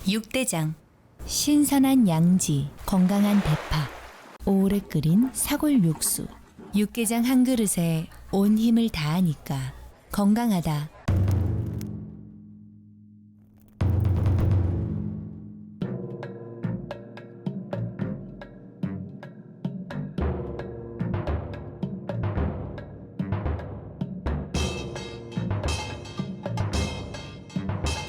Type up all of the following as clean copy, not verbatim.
육대장. 신선한 양지, 건강한 대파, 오래 끓인 사골 육수. 육개장 한 그릇에 온 힘을 다하니까 건강하다.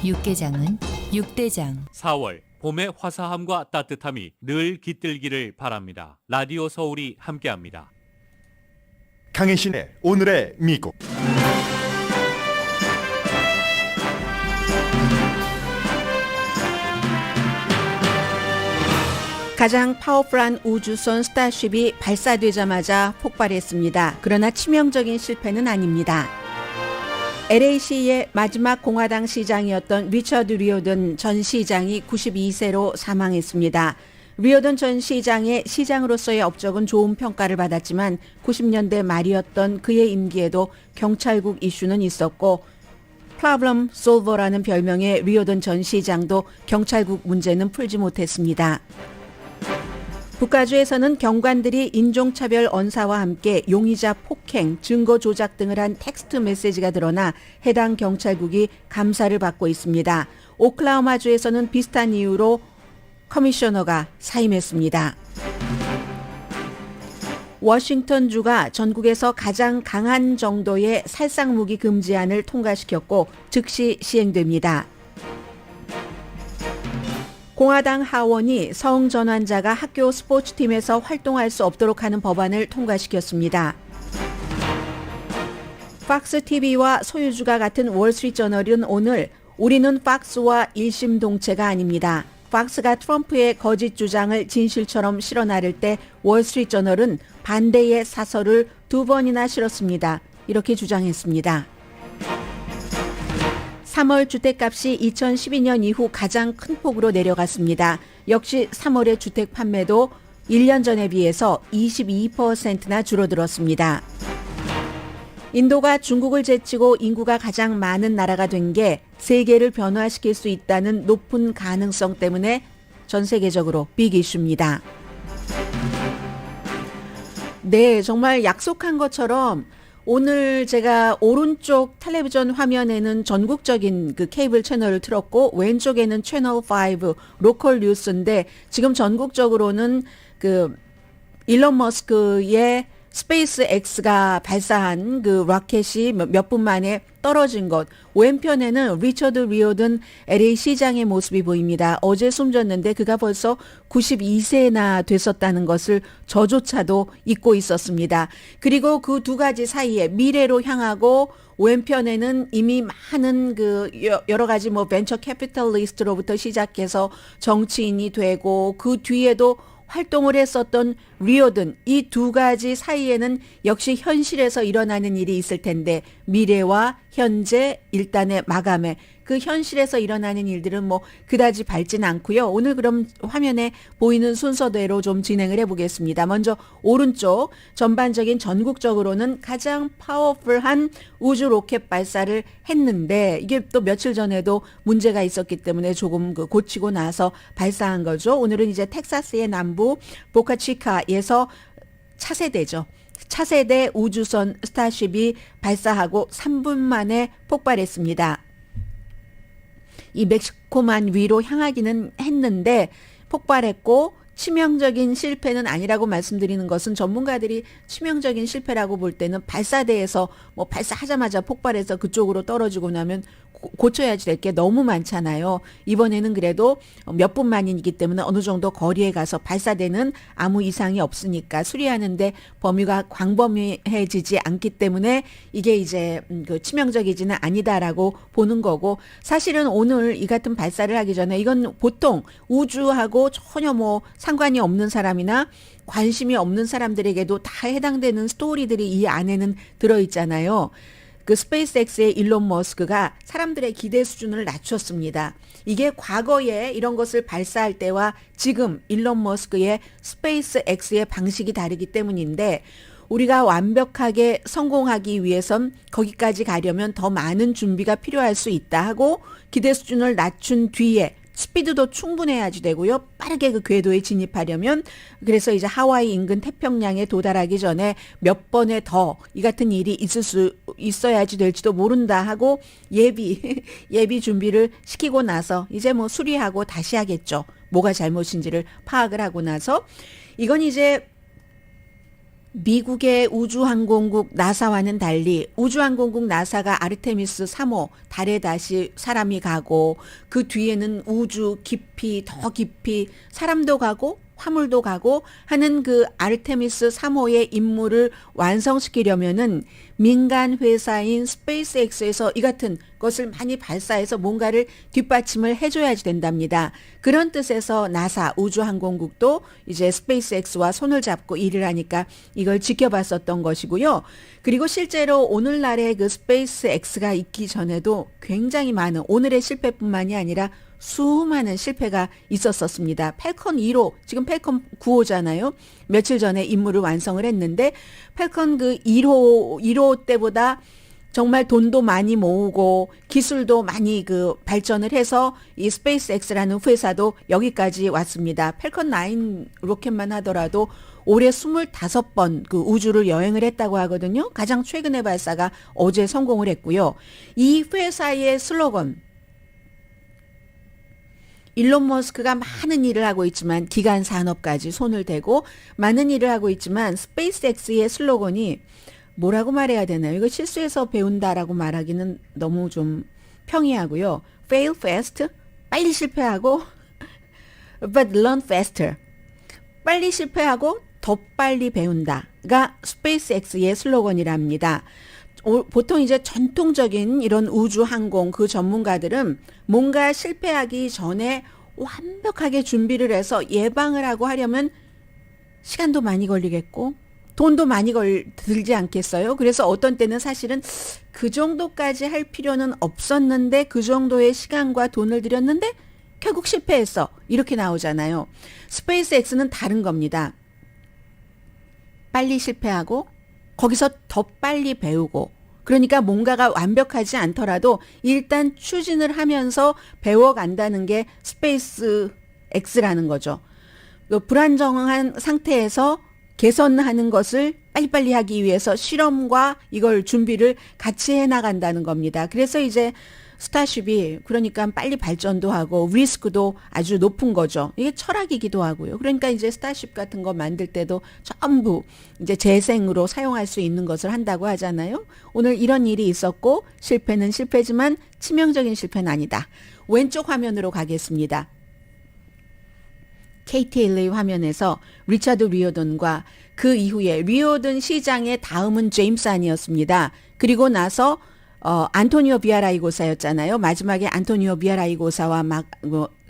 육개장은 육대장. 4월 봄의 화사함과 따뜻함이 늘 깃들기를 바랍니다. 라디오 서울이 함께합니다. 강혜신의 오늘의 미국. 가장 파워풀한 우주선 스타쉽이 발사되자마자 폭발했습니다. 그러나 치명적인 실패는 아닙니다. LA시의 마지막 공화당 시장이었던 리처드 리오든 전 시장이 92세로 사망했습니다. 리오든 전 시장의 시장으로서의 업적은 좋은 평가를 받았지만 90년대 말이었던 그의 임기에도 경찰국 이슈는 있었고 프로블럼 솔버라는 별명의 리오든 전 시장도 경찰국 문제는 풀지 못했습니다. 북가주에서는 경관들이 인종차별 언사와 함께 용의자 폭행, 증거 조작 등을 한 텍스트 메시지가 드러나 해당 경찰국이 감사를 받고 있습니다. 오클라호마주에서는 비슷한 이유로 커미셔너가 사임했습니다. 워싱턴주가 전국에서 가장 강한 정도의 살상무기 금지안을 통과시켰고 즉시 시행됩니다. 공화당 하원이 성전환자가 학교 스포츠팀에서 활동할 수 없도록 하는 법안을 통과시켰습니다. 팍스TV와 소유주가 같은 월스트리트저널은 오늘 우리는 팍스와 일심동체가 아닙니다. 팍스가 트럼프의 거짓 주장을 진실처럼 실어 나를 때 월스트리트저널은 반대의 사설을 2번이나 실었습니다. 이렇게 주장했습니다. 3월 주택값이 2012년 이후 가장 큰 폭으로 내려갔습니다. 역시 3월의 주택 판매도 1년 전에 비해서 22%나 줄어들었습니다. 인도가 중국을 제치고 인구가 가장 많은 나라가 된 게 세계를 변화시킬 수 있다는 높은 가능성 때문에 전 세계적으로 빅 이슈입니다. 네, 정말 약속한 것처럼 오늘 제가 오른쪽 텔레비전 화면에는 전국적인 그 케이블 채널을 틀었고 왼쪽에는 채널 5 로컬 뉴스인데 지금 전국적으로는 그 일론 머스크의 스페이스 X가 발사한 그 로켓이 몇 분 만에 떨어진 것. 왼편에는 리처드 리오든 LA 시장의 모습이 보입니다. 어제 숨졌는데 그가 벌써 92세나 됐었다는 것을 저조차도 잊고 있었습니다. 그리고 그 두 가지 사이에 미래로 향하고 왼편에는 이미 많은 그 여러 가지 뭐 벤처 캐피털리스트로부터 시작해서 정치인이 되고 그 뒤에도 활동을 했었던 리오든, 이 두 가지 사이에는 역시 현실에서 일어나는 일이 있을 텐데 미래와 현재 일단의 마감에 그 현실에서 일어나는 일들은 뭐 그다지 밝진 않고요. 오늘 그럼 화면에 보이는 순서대로 좀 진행을 해보겠습니다. 먼저 오른쪽 전반적인 전국적으로는 가장 파워풀한 우주 로켓 발사를 했는데 이게 또 며칠 전에도 문제가 있었기 때문에 조금 고치고 나서 발사한 거죠. 오늘은 이제 텍사스의 남부 보카치카에서 차세대죠. 차세대 우주선 스타쉽이 발사하고 3분 만에 폭발했습니다. 이 멕시코만 위로 향하기는 했는데 폭발했고 치명적인 실패는 아니라고 말씀드리는 것은 전문가들이 치명적인 실패라고 볼 때는 발사대에서 뭐 발사하자마자 폭발해서 그쪽으로 떨어지고 나면 고쳐야지 될 게 너무 많잖아요. 이번에는 그래도 몇 분 만이기 때문에 어느 정도 거리에 가서 발사대는 아무 이상이 없으니까 수리하는데 범위가 광범위해지지 않기 때문에 이게 이제 그 치명적이지는 아니다라고 보는 거고 사실은 오늘 이 같은 발사를 하기 전에 이건 보통 우주하고 전혀 뭐 상관이 없는 사람이나 관심이 없는 사람들에게도 다 해당되는 스토리들이 이 안에는 들어있잖아요. 그 스페이스X의 일론 머스크가 사람들의 기대 수준을 낮췄습니다. 이게 과거에 이런 것을 발사할 때와 지금 일론 머스크의 스페이스X의 방식이 다르기 때문인데 우리가 완벽하게 성공하기 위해선 거기까지 가려면 더 많은 준비가 필요할 수 있다 하고 기대 수준을 낮춘 뒤에 스피드도 충분해야지 되고요. 빠르게 그 궤도에 진입하려면 그래서 이제 하와이 인근 태평양에 도달하기 전에 몇 번에 더 이 같은 일이 있어야지 될지도 모른다 하고 예비 준비를 시키고 나서 이제 뭐 수리하고 다시 하겠죠. 뭐가 잘못인지를 파악을 하고 나서 이건 이제 미국의 우주항공국 나사와는 달리 우주항공국 나사가 아르테미스 3호 달에 다시 사람이 가고 그 뒤에는 우주 깊이 더 깊이 사람도 가고 화물도 가고 하는 그 아르테미스 3호의 임무를 완성시키려면은 민간 회사인 스페이스X에서 이 같은 것을 많이 발사해서 뭔가를 뒷받침을 해줘야지 된답니다. 그런 뜻에서 나사 우주항공국도 이제 스페이스X와 손을 잡고 일을 하니까 이걸 지켜봤었던 것이고요. 그리고 실제로 오늘날의 그 스페이스X가 있기 전에도 굉장히 많은 오늘의 실패뿐만이 아니라 수많은 실패가 있었습니다. 팰컨 1호, 지금 팰컨 9호잖아요. 며칠 전에 임무를 완성을 했는데 팰컨 그 1호 때보다 정말 돈도 많이 모으고 기술도 많이 그 발전을 해서 이 스페이스X라는 회사도 여기까지 왔습니다. 팰컨 9 로켓만 하더라도 올해 25번 그 우주를 여행을 했다고 하거든요. 가장 최근의 발사가 어제 성공을 했고요. 이 회사의 슬로건 일론 머스크가 많은 일을 하고 있지만 기간 산업까지 손을 대고 많은 일을 하고 있지만 스페이스X의 슬로건이 뭐라고 말해야 되나요? 이거 실수해서 배운다라고 말하기는 너무 좀 평이하고요. Fail fast, 빨리 실패하고 but learn faster, 빨리 실패하고 더 빨리 배운다가 스페이스X의 슬로건이랍니다. 보통 이제 전통적인 이런 우주 항공 그 전문가들은 뭔가 실패하기 전에 완벽하게 준비를 해서 예방을 하고 하려면 시간도 많이 걸리겠고 돈도 많이 들지 않겠어요? 그래서 어떤 때는 사실은 그 정도까지 할 필요는 없었는데 그 정도의 시간과 돈을 들였는데 결국 실패했어. 이렇게 나오잖아요. 스페이스X는 다른 겁니다. 빨리 실패하고 거기서 더 빨리 배우고 그러니까 뭔가가 완벽하지 않더라도 일단 추진을 하면서 배워간다는 게 스페이스X라는 거죠. 불안정한 상태에서 개선하는 것을 빨리빨리 하기 위해서 실험과 이걸 준비를 같이 해나간다는 겁니다. 그래서 이제 스타쉽이 그러니까 빨리 발전도 하고 리스크도 아주 높은 거죠. 이게 철학이기도 하고요. 그러니까 이제 스타쉽 같은 거 만들 때도 전부 이제 재생으로 사용할 수 있는 것을 한다고 하잖아요. 오늘 이런 일이 있었고 실패는 실패지만 치명적인 실패는 아니다. 왼쪽 화면으로 가겠습니다. KTLA 화면에서 리차드 리오던과 그 이후에 리오던 시장의 다음은 제임스 안이었습니다. 그리고 나서 안토니오 비아라이고사였잖아요. 마지막에 안토니오 비아라이고사와 막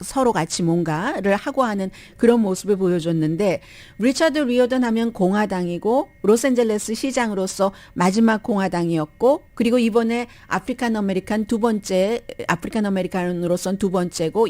서로 같이 뭔가를 하고 하는 그런 모습을 보여줬는데 리차드 리오던 하면 공화당이고 로스앤젤레스 시장으로서 마지막 공화당이었고 그리고 이번에 아프리칸 아메리칸으로서는 두 번째고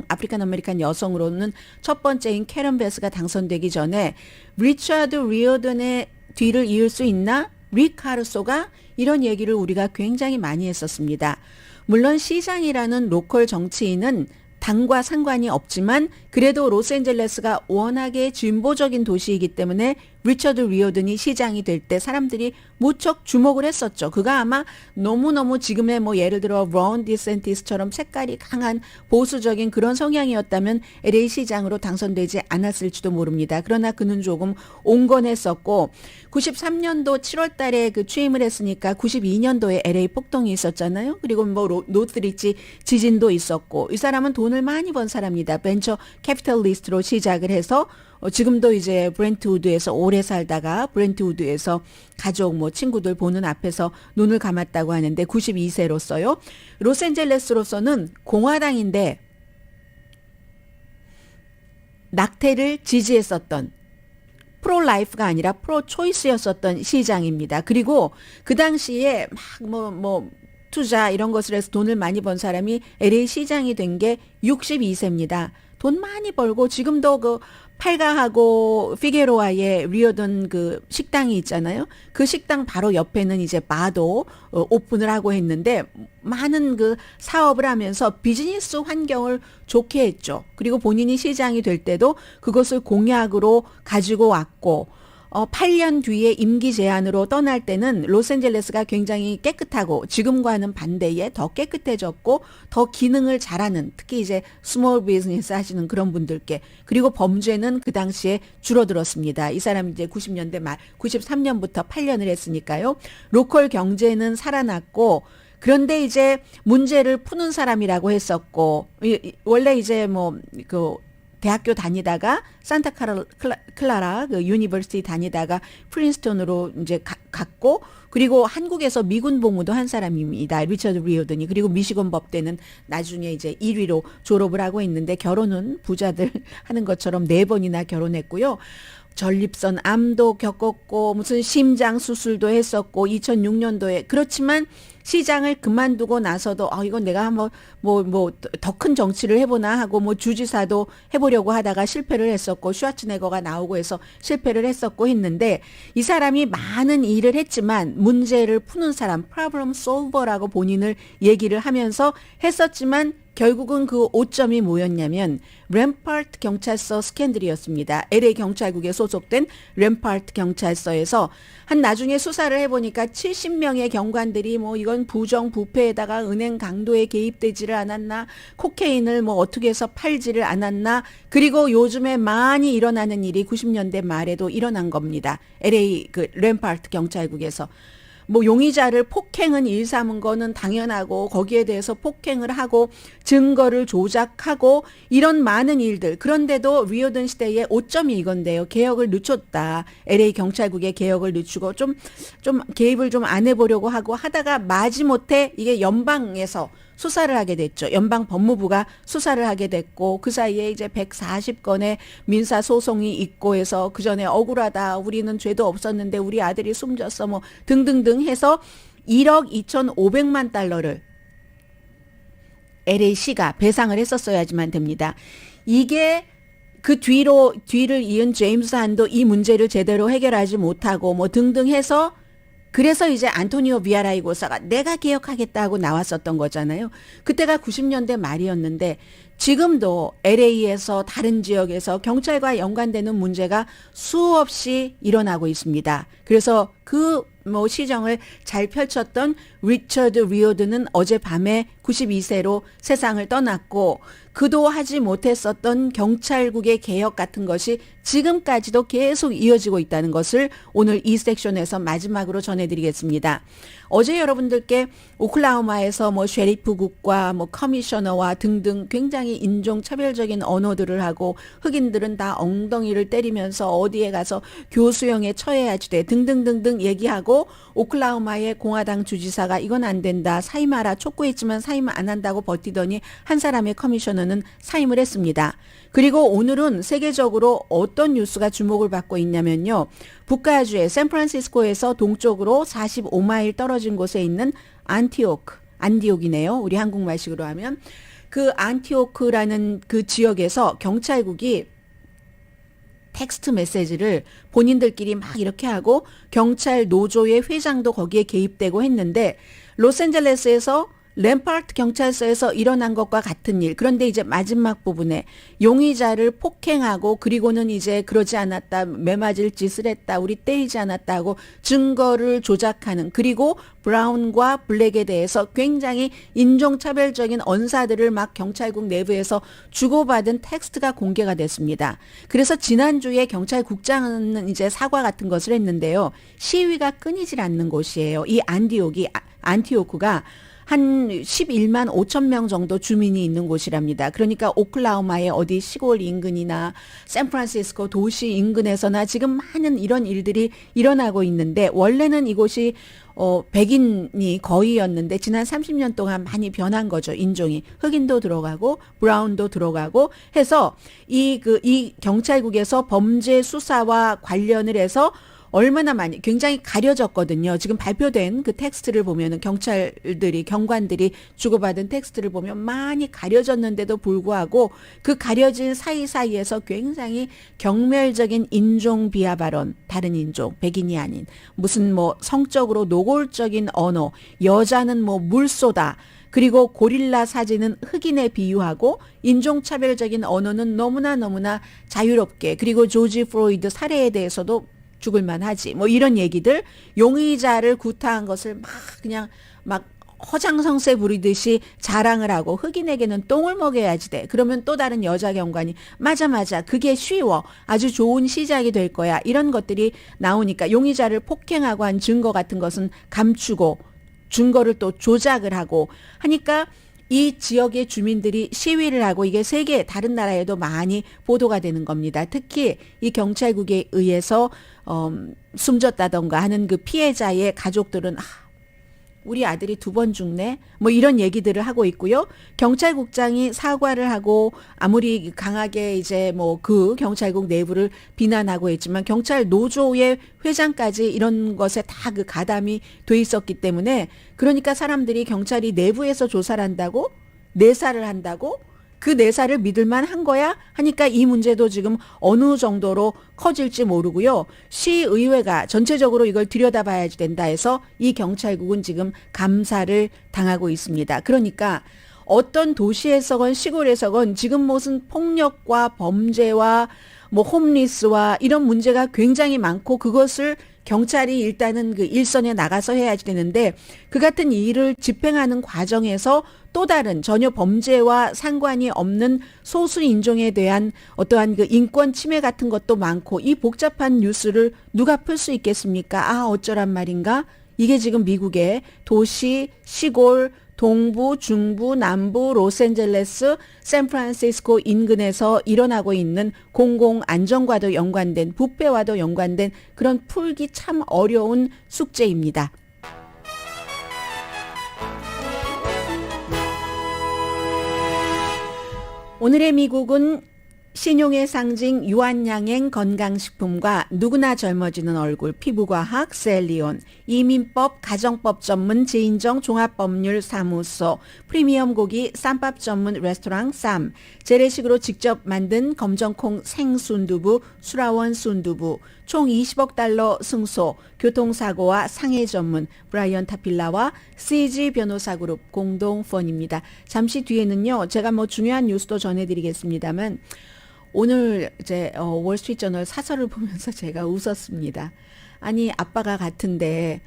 아프리칸 아메리칸 여성으로는 첫 번째인 캐런 베스가 당선되기 전에 리차드 리오던의 뒤를 이을 수 있나? 릭 카루소가 이런 얘기를 우리가 굉장히 많이 했었습니다. 물론 시장이라는 로컬 정치인은 당과 상관이 없지만 그래도 로스앤젤레스가 워낙에 진보적인 도시이기 때문에 리처드 리오던이 시장이 될 때 사람들이 무척 주목을 했었죠. 그가 아마 너무너무 지금의 뭐 예를 들어 론 디센티스처럼 색깔이 강한 보수적인 그런 성향이었다면 LA 시장으로 당선되지 않았을지도 모릅니다. 그러나 그는 조금 온건했었고 93년도 7월 달에 그 취임을 했으니까 92년도에 LA 폭동이 있었잖아요. 그리고 뭐 노스리치 지진도 있었고 이 사람은 돈을 많이 번 사람입니다. 벤처 캐피털리스트로 시작을 해서 지금도 이제 브렌트우드에서 오래 살다가 브렌트우드에서 가족 뭐 친구들 보는 앞에서 눈을 감았다고 하는데 92세로서요. 로스앤젤레스로서는 공화당인데 낙태를 지지했었던 프로라이프가 아니라 프로초이스였었던 시장입니다. 그리고 그 당시에 막 투자 이런 것을 해서 돈을 많이 번 사람이 LA 시장이 된 게 62세입니다. 돈 많이 벌고 지금도 그 팔가하고 피게로아의 리어던 그 식당이 있잖아요. 그 식당 바로 옆에는 이제 바도 오픈을 하고 했는데 많은 그 사업을 하면서 비즈니스 환경을 좋게 했죠. 그리고 본인이 시장이 될 때도 그것을 공약으로 가지고 왔고 8년 뒤에 임기 제한으로 떠날 때는 로스앤젤레스가 굉장히 깨끗하고 지금과는 반대에 더 깨끗해졌고 더 기능을 잘하는 특히 이제 스몰 비즈니스 하시는 그런 분들께 그리고 범죄는 그 당시에 줄어들었습니다. 이 사람이 이제 90년대 말 93년부터 8년을 했으니까요. 로컬 경제는 살아났고 그런데 이제 문제를 푸는 사람이라고 했었고 원래 이제 대학교 다니다가 클라라 그 유니버시티 다니다가 프린스턴으로 이제 갔고 그리고 한국에서 미군 복무도 한 사람입니다. 리처드 리오든이. 그리고 미시건 법대는 나중에 이제 1위로 졸업을 하고 있는데 결혼은 부자들 하는 것처럼 4번이나 결혼했고요. 전립선 암도 겪었고 무슨 심장 수술도 했었고 2006년도에 그렇지만 시장을 그만두고 나서도 이건 내가 한번 더 큰 정치를 해보나 하고 주지사도 해보려고 하다가 실패를 했었고 슈와츠네거가 나오고 해서 실패를 했었고 했는데 이 사람이 많은 일을 했지만 문제를 푸는 사람 프로블럼 솔버라고 본인을 얘기를 하면서 했었지만 결국은 그 오점이 뭐였냐면 램파트 경찰서 스캔들이었습니다. LA 경찰국에 소속된 램파트 경찰서에서 한 나중에 수사를 해보니까 70명의 경관들이 이건 부정부패에다가 은행 강도에 개입되지를 않았나 코케인을 어떻게 해서 팔지를 않았나 그리고 요즘에 많이 일어나는 일이 90년대 말에도 일어난 겁니다. LA 그 램파트 경찰국에서. 용의자를 폭행은 일삼은 거는 당연하고 거기에 대해서 폭행을 하고 증거를 조작하고 이런 많은 일들. 그런데도 리오든 시대의 오점이 이건데요. 개혁을 늦췄다. LA 경찰국의 개혁을 늦추고 좀 개입을 좀 안 해보려고 하고 하다가 마지못해 이게 연방에서 수사를 하게 됐죠. 연방 법무부가 수사를 하게 됐고 그 사이에 이제 140건의 민사 소송이 있고 해서 그 전에 억울하다. 우리는 죄도 없었는데 우리 아들이 숨졌어. 등등등 해서 1억 2,500만 달러를 LA시가 배상을 했었어야지만 됩니다. 이게 그 뒤를 이은 제임스 한도 이 문제를 제대로 해결하지 못하고 등등 해서 그래서 이제 안토니오 비아라이고사가 내가 개혁하겠다고 나왔었던 거잖아요. 그때가 90년대 말이었는데 지금도 LA에서 다른 지역에서 경찰과 연관되는 문제가 수없이 일어나고 있습니다. 그래서 그 시정을 잘 펼쳤던 리처드 리오드는 어젯밤에 92세로 세상을 떠났고 그도 하지 못했었던 경찰국의 개혁 같은 것이 지금까지도 계속 이어지고 있다는 것을 오늘 이 섹션에서 마지막으로 전해드리겠습니다. 어제 여러분들께 오클라호마에서 쉐리프국과 커미셔너와 등등 굉장히 인종차별적인 언어들을 하고 흑인들은 다 엉덩이를 때리면서 어디에 가서 교수형에 처해야지 돼 등등등등 얘기하고 오클라호마의 공화당 주지사가 이건 안 된다. 사임하라. 촉구했지만 사임 안 한다고 버티더니 한 사람의 커미셔너는 사임을 했습니다. 그리고 오늘은 세계적으로 어떤 뉴스가 주목을 받고 있냐면요. 북가주의 샌프란시스코에서 동쪽으로 45마일 떨어진 곳에 있는 안티오크이네요. 우리 한국말식으로 하면. 그 안티오크라는 그 지역에서 경찰국이 텍스트 메시지를 본인들끼리 막 이렇게 하고 경찰 노조의 회장도 거기에 개입되고 했는데 로스앤젤레스에서 램파트 경찰서에서 일어난 것과 같은 일. 그런데 이제 마지막 부분에 용의자를 폭행하고 그리고는 이제 그러지 않았다. 매맞을 짓을 했다. 우리 때리지 않았다 하고 증거를 조작하는 그리고 브라운과 블랙에 대해서 굉장히 인종차별적인 언사들을 막 경찰국 내부에서 주고받은 텍스트가 공개가 됐습니다. 그래서 지난주에 경찰국장은 이제 사과 같은 것을 했는데요. 시위가 끊이질 않는 곳이에요. 이 안티오크가 한 11만 5천 명 정도 주민이 있는 곳이랍니다. 그러니까 오클라호마의 어디 시골 인근이나 샌프란시스코 도시 인근에서나 지금 많은 이런 일들이 일어나고 있는데 원래는 이곳이 백인이 거의였는데 지난 30년 동안 많이 변한 거죠. 인종이. 흑인도 들어가고 브라운도 들어가고 해서 이 경찰국에서 범죄 수사와 관련을 해서 얼마나 많이 굉장히 가려졌거든요. 지금 발표된 그 텍스트를 보면은 경관들이 주고받은 텍스트를 보면 많이 가려졌는데도 불구하고 그 가려진 사이사이에서 굉장히 경멸적인 인종 비하 발언, 다른 인종, 백인이 아닌 무슨 뭐 성적으로 노골적인 언어, 여자는 뭐 물소다. 그리고 고릴라 사진은 흑인에 비유하고 인종차별적인 언어는 너무나 자유롭게, 그리고 조지 플로이드 살해에 대해서도 죽을만 하지. 뭐 이런 얘기들, 용의자를 구타한 것을 막 그냥 막 허장성세 부리듯이 자랑을 하고 흑인에게는 똥을 먹여야지 돼. 그러면 또 다른 여자 경관이 맞아. 그게 쉬워. 아주 좋은 시작이 될 거야. 이런 것들이 나오니까 용의자를 폭행하고 한 증거 같은 것은 감추고 증거를 또 조작을 하고 하니까 이 지역의 주민들이 시위를 하고 이게 세계 다른 나라에도 많이 보도가 되는 겁니다. 특히 이 경찰국에 의해서 숨졌다던가 하는 그 피해자의 가족들은 우리 아들이 2번 죽네? 뭐 이런 얘기들을 하고 있고요. 경찰국장이 사과를 하고 아무리 강하게 이제 뭐 그 경찰국 내부를 비난하고 있지만 경찰 노조의 회장까지 이런 것에 다 그 가담이 돼 있었기 때문에, 그러니까 사람들이 경찰이 내부에서 조사를 한다고? 내사를 한다고? 그 내사를 믿을만 한 거야? 하니까 이 문제도 지금 어느 정도로 커질지 모르고요. 시의회가 전체적으로 이걸 들여다봐야지 된다 해서 이 경찰국은 지금 감사를 당하고 있습니다. 그러니까 어떤 도시에서건 시골에서건 지금 무슨 폭력과 범죄와 뭐 홈리스와 이런 문제가 굉장히 많고 그것을 경찰이 일단은 그 일선에 나가서 해야지 되는데, 그 같은 일을 집행하는 과정에서 또 다른 전혀 범죄와 상관이 없는 소수 인종에 대한 어떠한 그 인권 침해 같은 것도 많고, 이 복잡한 뉴스를 누가 풀 수 있겠습니까? 어쩌란 말인가? 이게 지금 미국의 도시, 시골, 동부, 중부, 남부, 로스앤젤레스, 샌프란시스코 인근에서 일어나고 있는 공공 안전과도 연관된, 부패와도 연관된 그런 풀기 참 어려운 숙제입니다. 오늘의 미국은 신용의 상징 유한양행 건강식품과 누구나 젊어지는 얼굴 피부과학 셀리온, 이민법 가정법 전문 제인정 종합법률사무소, 프리미엄 고기 쌈밥 전문 레스토랑 쌈, 재래식으로 직접 만든 검정콩 생순두부 수라원 순두부, 총 20억 달러 승소, 교통사고와 상해 전문 브라이언 타필라와 CG 변호사그룹 공동펀입니다. 잠시 뒤에는요, 제가 뭐 중요한 뉴스도 전해드리겠습니다만, 오늘 이제 월스트리트저널 사설을 보면서 제가 웃었습니다. 아니, 아빠가 같은데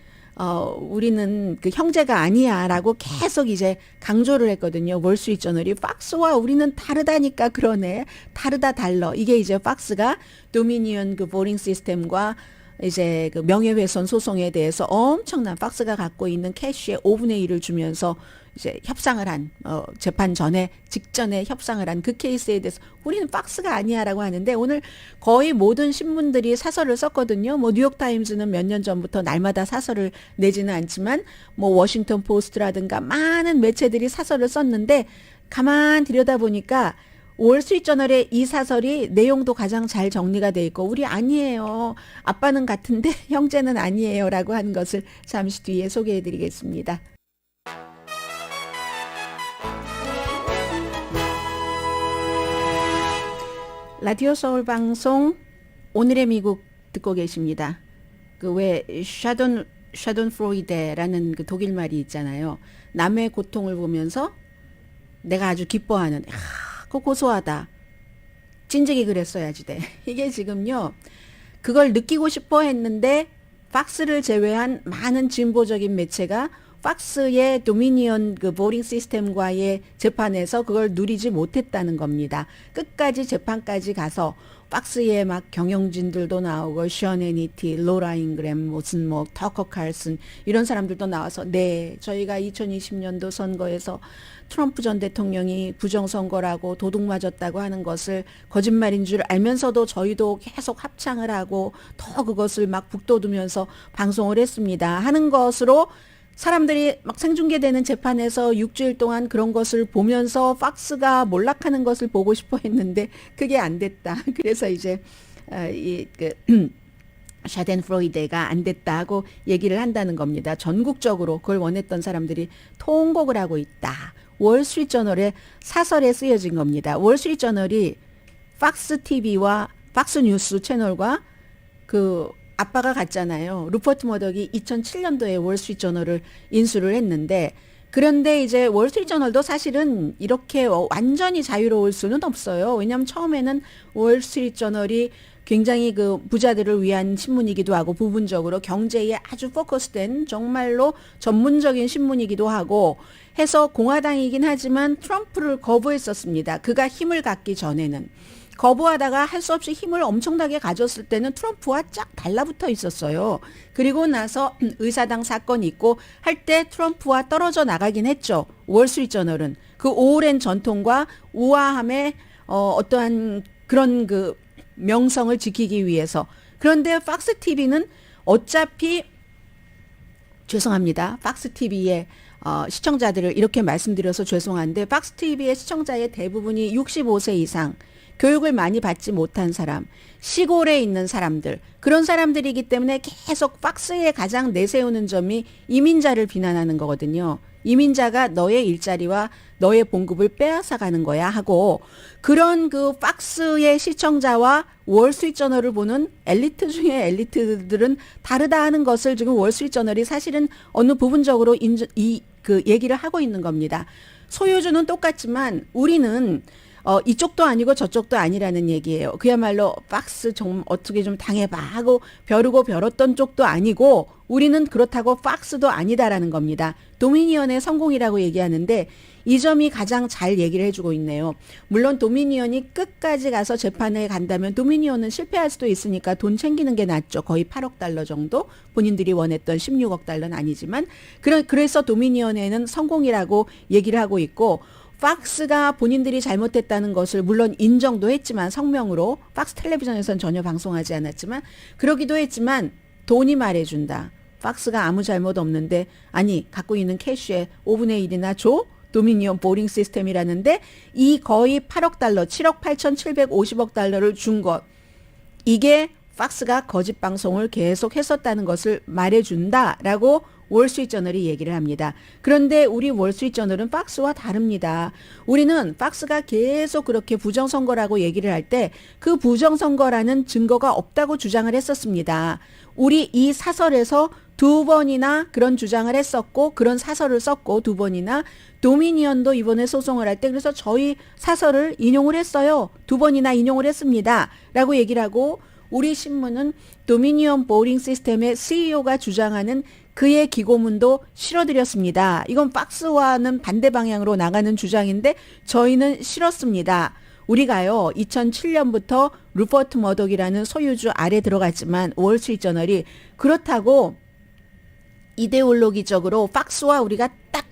우리는 그 형제가 아니야라고 계속 이제 강조를 했거든요. 월스트리트저널이 팍스와 우리는 다르다니까 그러네. 다르다 달러. 이게 이제 팍스가 도미니언 그 보링 시스템과 이제 그 명예훼손 소송에 대해서 엄청난 팍스가 갖고 있는 캐시의 5분의 1을 주면서 이제 협상을 한, 재판 직전에 협상을 한 그 케이스에 대해서 우리는 팍스가 아니야라고 하는데, 오늘 거의 모든 신문들이 사설을 썼거든요. 뭐 뉴욕타임즈는 몇 년 전부터 날마다 사설을 내지는 않지만 뭐 워싱턴 포스트라든가 많은 매체들이 사설을 썼는데, 가만 들여다보니까 월스트리트저널의 이 사설이 내용도 가장 잘 정리가 돼 있고, 우리 아니에요. 아빠는 같은데 형제는 아니에요. 라고 하는 것을 잠시 뒤에 소개해 드리겠습니다. 라디오 서울 방송 오늘의 미국 듣고 계십니다. 그 왜 샤돈프로이데라는 그 독일 말이 있잖아요. 남의 고통을 보면서 내가 아주 기뻐하는, 그거 고소하다. 진즉이 그랬어야지 돼. 이게 지금요, 그걸 느끼고 싶어 했는데 팍스를 제외한 많은 진보적인 매체가 팍스의 도미니언 그 보링 시스템과의 재판에서 그걸 누리지 못했다는 겁니다. 끝까지 재판까지 가서 팍스에 막 경영진들도 나오고 션 애니티, 로라 잉그램, 무슨 뭐 터커 칼슨 이런 사람들도 나와서 네, 저희가 2020년도 선거에서 트럼프 전 대통령이 부정선거라고 도둑 맞았다고 하는 것을 거짓말인 줄 알면서도 저희도 계속 합창을 하고 더 그것을 막 북돋우면서 방송을 했습니다 하는 것으로 사람들이 막 생중계되는 재판에서 6주일 동안 그런 것을 보면서 팍스가 몰락하는 것을 보고 싶어 했는데 그게 안 됐다. 그래서 이제 샤덴프로이데가 안 됐다 하고 얘기를 한다는 겁니다. 전국적으로 그걸 원했던 사람들이 통곡을 하고 있다. 월스트리트저널의 사설에 쓰여진 겁니다. 월스트리트저널이 팍스 TV와 팍스 뉴스 채널과 그 아빠가 같잖아요. 루퍼트 머덕이 2007년도에 월스트리트저널을 인수를 했는데 그런데 이제 월스트리트저널도 사실은 이렇게 완전히 자유로울 수는 없어요. 왜냐하면 처음에는 월스트리트저널이 굉장히 그 부자들을 위한 신문이기도 하고 부분적으로 경제에 아주 포커스된 정말로 전문적인 신문이기도 하고 해서 공화당이긴 하지만 트럼프를 거부했었습니다. 그가 힘을 갖기 전에는. 거부하다가 할 수 없이 힘을 엄청나게 가졌을 때는 트럼프와 쫙 달라붙어 있었어요. 그리고 나서 의사당 사건이 있고 할 때 트럼프와 떨어져 나가긴 했죠. 월스트리트저널은 그 오랜 전통과 우아함의 어떠한 그런 그 명성을 지키기 위해서. 그런데 팍스 TV는 어차피 죄송합니다. 팍스 TV의 시청자들을 이렇게 말씀드려서 죄송한데 팍스 TV의 시청자의 대부분이 65세 이상 교육을 많이 받지 못한 사람, 시골에 있는 사람들, 그런 사람들이기 때문에 계속 팍스에 가장 내세우는 점이 이민자를 비난하는 거거든요. 이민자가 너의 일자리와 너의 봉급을 빼앗아가는 거야 하고 그런 그 팍스의 시청자와 월스트리트저널을 보는 엘리트 중에 엘리트들은 다르다 하는 것을 지금 월스트리트저널이 사실은 어느 부분적으로 그 얘기를 하고 있는 겁니다. 소유주는 똑같지만 우리는 이쪽도 아니고 저쪽도 아니라는 얘기예요. 그야말로 팍스 좀 어떻게 좀 당해봐 하고 벼르고 벼렀던 쪽도 아니고 우리는 그렇다고 팍스도 아니다라는 겁니다. 도미니언의 성공이라고 얘기하는데 이 점이 가장 잘 얘기를 해주고 있네요. 물론 도미니언이 끝까지 가서 재판에 간다면 도미니언은 실패할 수도 있으니까 돈 챙기는 게 낫죠. 거의 8억 달러 정도 본인들이 원했던 16억 달러는 아니지만 그래서 도미니언에는 성공이라고 얘기를 하고 있고 팍스가 본인들이 잘못했다는 것을 물론 인정도 했지만 성명으로 팍스 텔레비전에서는 전혀 방송하지 않았지만 그러기도 했지만 돈이 말해준다. 팍스가 아무 잘못 없는데 아니 갖고 있는 캐시의 5분의 1이나 줘? 도미니언 보링 시스템이라는데 이 거의 8억 달러 7억 8,750억 달러를 준 것 이게 팍스가 거짓 방송을 계속 했었다는 것을 말해준다라고 월스트리트저널이 얘기를 합니다. 그런데 우리 월스트리트저널은 팍스와 다릅니다. 우리는 팍스가 계속 그렇게 부정선거라고 얘기를 할 때 그 부정선거라는 증거가 없다고 주장을 했었습니다. 우리 이 사설에서 2번이나 그런 주장을 했었고 그런 사설을 썼고 2번이나 도미니언도 이번에 소송을 할 때 그래서 저희 사설을 인용을 했어요. 2번이나 인용을 했습니다. 라고 얘기를 하고 우리 신문은 도미니언 보링 시스템의 CEO가 주장하는 그의 기고문도 실어드렸습니다. 이건 팍스와는 반대 방향으로 나가는 주장인데 저희는 실었습니다. 우리가요 2007년부터 루퍼트 머덕이라는 소유주 아래 들어갔지만 월스트리트저널이 그렇다고 이데올로기적으로 팍스와 우리가 딱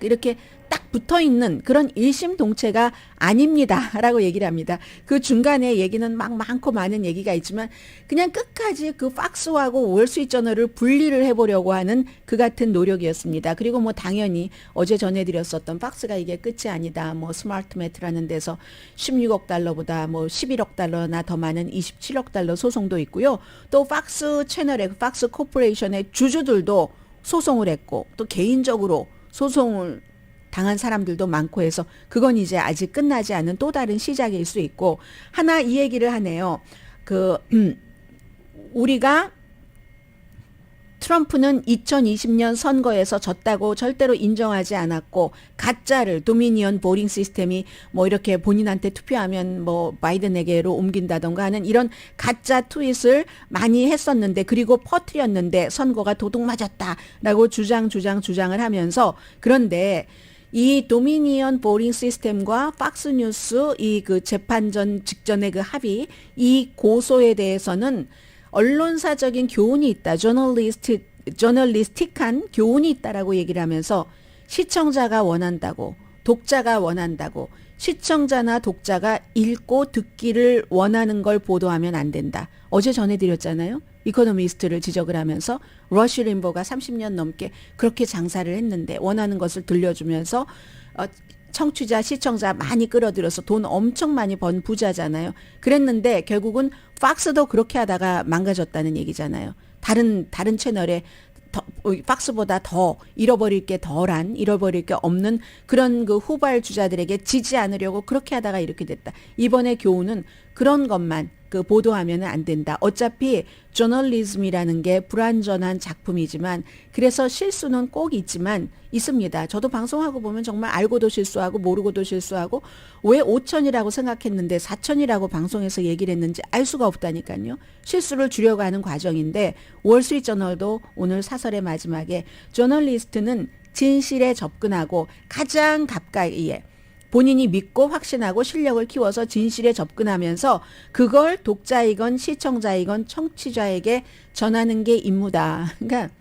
이렇게 딱 붙어있는 그런 일심동체가 아닙니다 라고 얘기를 합니다. 그 중간에 얘기는 막 많고 많은 얘기가 있지만 그냥 끝까지 그 팍스하고 월스트리트저널을 분리를 해보려고 하는 그 같은 노력이었습니다. 그리고 뭐 당연히 어제 전해드렸었던 팍스가 이게 끝이 아니다. 뭐 스마트매트라는 데서 16억 달러보다 뭐 11억 달러나 더 많은 27억 달러 소송도 있고요. 또 팍스 채널의 팍스 코퍼레이션의 주주들도 소송을 했고 또 개인적으로 소송을 당한 사람들도 많고 해서 그건 이제 아직 끝나지 않은 또 다른 시작일 수 있고 하나 이 얘기를 하네요. 우리가 트럼프는 2020년 선거에서 졌다고 절대로 인정하지 않았고 가짜를 도미니언 보링 시스템이 뭐 이렇게 본인한테 투표하면 뭐 바이든에게로 옮긴다던가 하는 이런 가짜 트윗을 많이 했었는데 그리고 퍼뜨렸는데 선거가 도둑 맞았다라고 주장을 하면서 그런데 이 도미니언 보링 시스템과 팍스뉴스 이 그 재판전 직전의 그 합의 이 고소에 대해서는 언론사적인 교훈이 있다. 저널리스틱한 교훈이 있다라고 얘기를 하면서 시청자가 원한다고 독자가 원한다고 시청자나 독자가 읽고 듣기를 원하는 걸 보도하면 안 된다. 어제 전해드렸잖아요. 이코노미스트를 지적을 하면서 러시 림버가 30년 넘게 그렇게 장사를 했는데 원하는 것을 들려주면서 청취자, 시청자 많이 끌어들여서 돈 엄청 많이 번 부자잖아요. 그랬는데 결국은 팍스도 그렇게 하다가 망가졌다는 얘기잖아요. 다른 채널에 팍스보다 더 잃어버릴 게 덜한, 잃어버릴 게 없는 그런 그 후발 주자들에게 지지 않으려고 그렇게 하다가 이렇게 됐다. 이번에 교훈은 그런 것만 그 보도하면 안 된다. 어차피 저널리즘이라는 게 불완전한 작품이지만 그래서 실수는 꼭 있습니다. 저도 방송하고 보면 정말 알고도 실수하고 모르고도 실수하고 왜 5천이라고 생각했는데 4천이라고 방송에서 얘기를 했는지 알 수가 없다니까요. 실수를 줄여고 하는 과정인데 월스트리트저널도 오늘 사설의 마지막에 저널리스트는 진실에 접근하고 가장 가까이에 본인이 믿고 확신하고 실력을 키워서 진실에 접근하면서 그걸 독자이건 시청자이건 청취자에게 전하는 게 임무다. 그러니까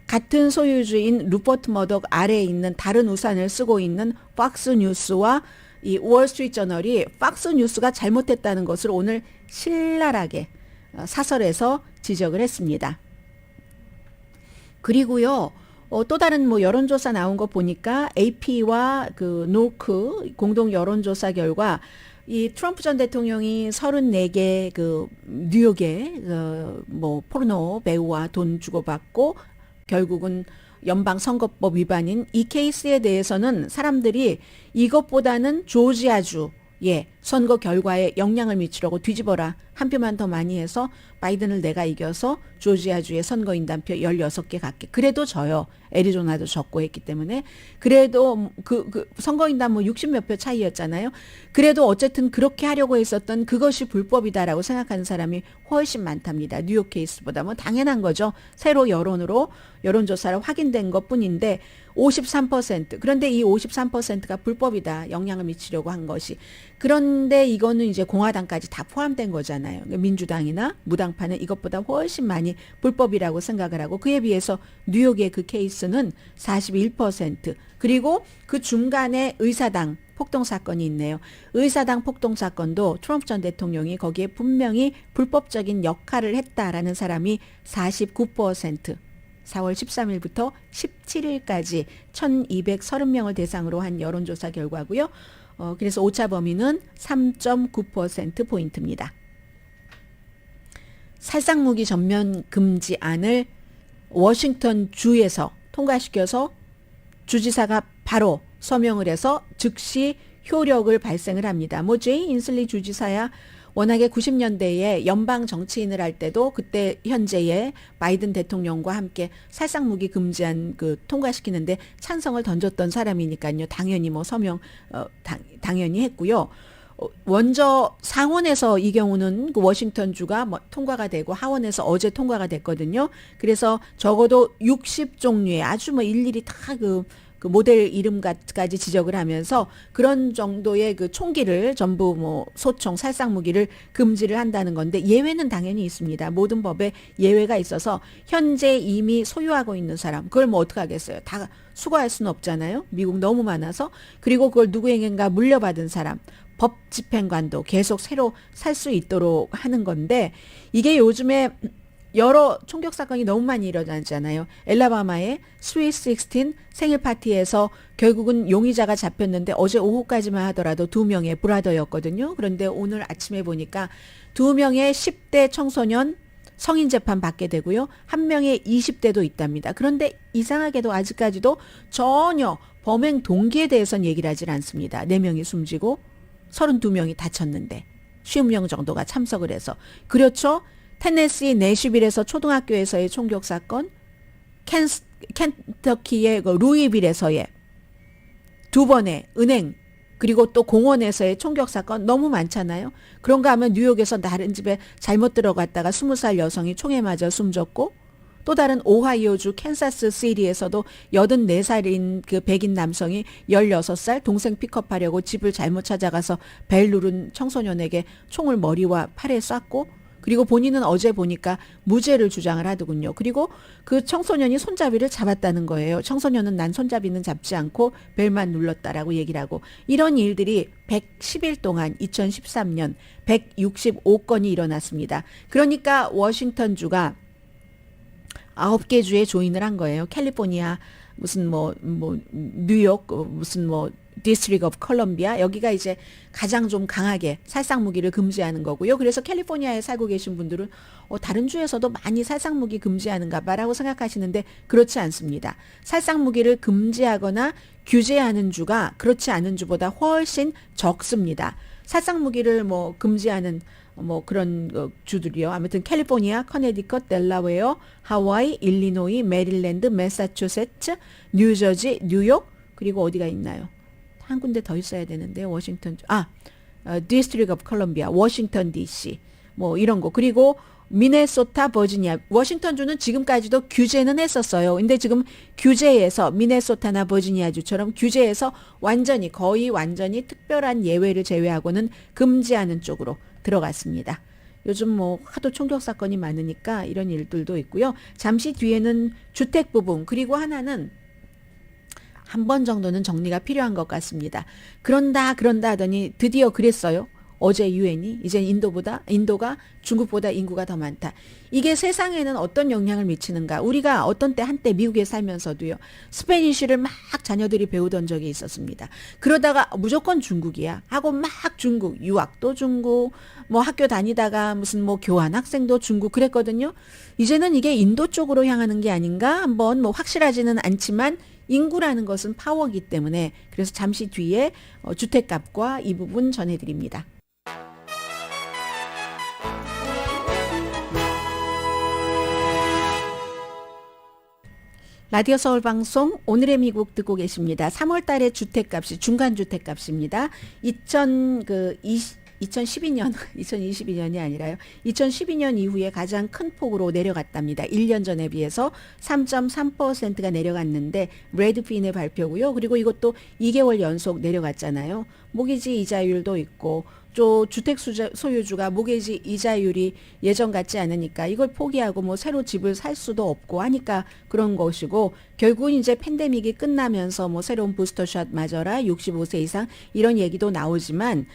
같은 소유주인 루퍼트 머덕 아래에 있는 다른 우산을 쓰고 있는 팍스 뉴스와 이 월스트리트저널이 팍스 뉴스가 잘못됐다는 것을 오늘 신랄하게 사설에서 지적을 했습니다. 그리고요. 또 다른 뭐 여론조사 나온 거 보니까 AP와 그 노크 공동 여론조사 결과 이 트럼프 전 대통령이 34개 그 뉴욕에 뭐 포르노 배우와 돈 주고받고 결국은 연방 선거법 위반인 이 케이스에 대해서는 사람들이 이것보다는 조지아주의 선거 결과에 영향을 미치려고 뒤집어라. 한 표만 더 많이 해서 바이든을 내가 이겨서 조지아주의 선거인단표 16개 갖게. 그래도 져요. 애리조나도 졌고 했기 때문에. 그래도 그 선거인단 뭐 60몇 표 차이였잖아요. 그래도 어쨌든 그렇게 하려고 했었던 그것이 불법이다라고 생각하는 사람이 훨씬 많답니다. 뉴욕 케이스보다 뭐 당연한 거죠. 새로 여론조사를 확인된 것뿐인데 53%. 그런데 이 53%가 불법이다. 영향을 미치려고 한 것이. 그런데 이거는 이제 공화당까지 다 포함된 거잖아요. 민주당이나 무당파는 이것보다 훨씬 많이 불법이라고 생각을 하고 그에 비해서 뉴욕의 그 케이스는 41%. 그리고 그 중간에 의사당 폭동 사건이 있네요. 의사당 폭동 사건도 트럼프 전 대통령이 거기에 분명히 불법적인 역할을 했다라는 사람이 49%. 4월 13일부터 17일까지 1230명을 대상으로 한 여론조사 결과고요. 그래서 오차 범위는 3.9%포인트입니다. 살상무기 전면 금지안을 워싱턴 주에서 통과시켜서 주지사가 바로 서명을 해서 즉시 효력을 발생을 합니다. 뭐 제이 인슬리 주지사야 워낙에 90년대에 연방 정치인을 할 때도 그때 현재의 바이든 대통령과 함께 살상무기 금지안 그 통과시키는데 찬성을 던졌던 사람이니까요. 당연히 뭐 서명 당연히 했고요. 먼저 상원에서 이 경우는 그 워싱턴 주가 뭐 통과가 되고 하원에서 어제 통과가 됐거든요. 그래서 적어도 60종류의 아주 뭐 일일이 다 그 모델 이름까지 지적을 하면서 그런 정도의 그 총기를 전부 뭐 소총, 살상무기를 금지를 한다는 건데 예외는 당연히 있습니다. 모든 법에 예외가 있어서 현재 이미 소유하고 있는 사람 그걸 뭐 어떻게 하겠어요. 다 수거할 수는 없잖아요. 미국 너무 많아서. 그리고 그걸 누구에겐가 물려받은 사람 법 집행관도 계속 새로 살 수 있도록 하는 건데 이게 요즘에 여러 총격 사건이 너무 많이 일어나잖아요. 엘라바마의 스윗 16 생일 파티에서 결국은 용의자가 잡혔는데 어제 오후까지만 하더라도 2명의 브라더였거든요. 그런데 오늘 아침에 보니까 2명의 10대 청소년 성인 재판 받게 되고요. 1명의 20대도 있답니다. 그런데 이상하게도 아직까지도 전혀 범행 동기에 대해서는 얘기를 하질 않습니다. 4명이 숨지고 32명이 다쳤는데 50명 정도가 참석을 해서. 그렇죠. 테네시 내슈빌에서 초등학교에서의 총격 사건, 켄터키의 그 루이빌에서의 2번의 은행, 그리고 또 공원에서의 총격 사건 너무 많잖아요. 그런가 하면 뉴욕에서 다른 집에 잘못 들어갔다가 20살 여성이 총에 맞아 숨졌고 또 다른 오하이오주 캔사스 시티에서도 84살인 그 백인 남성이 16살 동생 픽업하려고 집을 잘못 찾아가서 벨 누른 청소년에게 총을 머리와 팔에 쐈고 그리고 본인은 어제 보니까 무죄를 주장을 하더군요. 그리고 그 청소년이 손잡이를 잡았다는 거예요. 청소년은 난 손잡이는 잡지 않고 벨만 눌렀다라고 얘기를 하고 이런 일들이 110일 동안 2013년 165건이 일어났습니다. 그러니까 워싱턴 주가 9개 주에 조인을 한 거예요. 캘리포니아 무슨 뉴욕 무슨 District of Columbia, 여기가 이제 가장 좀 강하게 살상무기를 금지하는 거고요. 그래서 캘리포니아에 살고 계신 분들은 다른 주에서도 많이 살상무기 금지하는가 봐라고 생각하시는데 그렇지 않습니다. 살상무기를 금지하거나 규제하는 주가 그렇지 않은 주보다 훨씬 적습니다. 살상무기를 뭐 금지하는 뭐 그런 주들이요. 아무튼 캘리포니아, 커네디컷, 델라웨어, 하와이, 일리노이, 메릴랜드, 매사추세츠, 뉴저지, 뉴욕, 그리고 어디가 있나요? 한 군데 더 있어야 되는데 워싱턴 District of Columbia, 워싱턴 DC 뭐 이런 거. 그리고 미네소타, 버지니아, 워싱턴주는 지금까지도 규제는 했었어요. 근데 지금 규제에서 미네소타나 버지니아주처럼 규제에서 거의 완전히 특별한 예외를 제외하고는 금지하는 쪽으로 들어갔습니다. 요즘 뭐 하도 총격 사건이 많으니까 이런 일들도 있고요. 잠시 뒤에는 주택 부분, 그리고 하나는 한 번 정도는 정리가 필요한 것 같습니다. 그런다 하더니 드디어 그랬어요. 어제 유엔이 이제 인도가 중국보다 인구가 더 많다. 이게 세상에는 어떤 영향을 미치는가. 우리가 어떤 때 한때 미국에 살면서도요. 스페니쉬를 막 자녀들이 배우던 적이 있었습니다. 그러다가 무조건 중국이야 하고 막 중국, 유학도 중국, 뭐 학교 다니다가 무슨 뭐 교환 학생도 중국 그랬거든요. 이제는 이게 인도 쪽으로 향하는 게 아닌가 한번 뭐 확실하지는 않지만 인구라는 것은 파워이기 때문에 그래서 잠시 뒤에 주택값과 이 부분 전해드립니다. 라디오 서울 방송 오늘의 미국 듣고 계십니다. 3월 달에 주택값이 중간 주택값입니다. 2022년이 아니라요. 2012년 이후에 가장 큰 폭으로 내려갔답니다. 1년 전에 비해서 3.3%가 내려갔는데 레드핀의 발표고요. 그리고 이것도 2개월 연속 내려갔잖아요. 모기지 이자율도 있고 또 주택 소유주가 모기지 이자율이 예전 같지 않으니까 이걸 포기하고 뭐 새로 집을 살 수도 없고 하니까 그런 것이고 결국은 이제 팬데믹이 끝나면서 뭐 새로운 부스터샷 맞아라 65세 이상 이런 얘기도 나오지만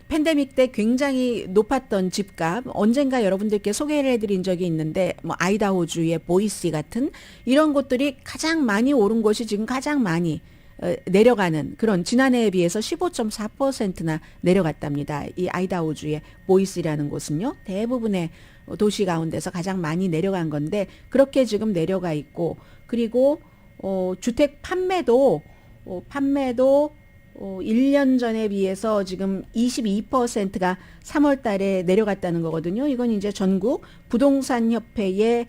팬데믹 때 굉장히 높았던 집값 언젠가 여러분들께 소개를 해드린 적이 있는데 뭐 아이다호주의 보이시 같은 이런 곳들이 가장 많이 오른 곳이 지금 가장 많이 내려가는 그런 지난해에 비해서 15.4%나 내려갔답니다. 이 아이다호주의 보이스라는 곳은요. 대부분의 도시 가운데서 가장 많이 내려간 건데 그렇게 지금 내려가 있고 그리고 주택 판매도 1년 전에 비해서 지금 22%가 3월 달에 내려갔다는 거거든요. 이건 이제 전국 부동산 협회의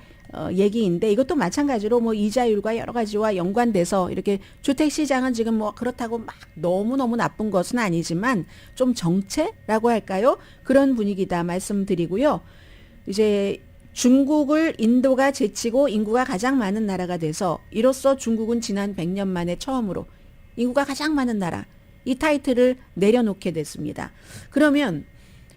얘기인데 이것도 마찬가지로 뭐 이자율과 여러 가지와 연관돼서 이렇게 주택 시장은 지금 뭐 그렇다고 막 너무너무 나쁜 것은 아니지만 좀 정체라고 할까요? 그런 분위기다 말씀드리고요. 이제 중국을 인도가 제치고 인구가 가장 많은 나라가 돼서 이로써 중국은 지난 100년 만에 처음으로 인구가 가장 많은 나라 이 타이틀을 내려놓게 됐습니다. 그러면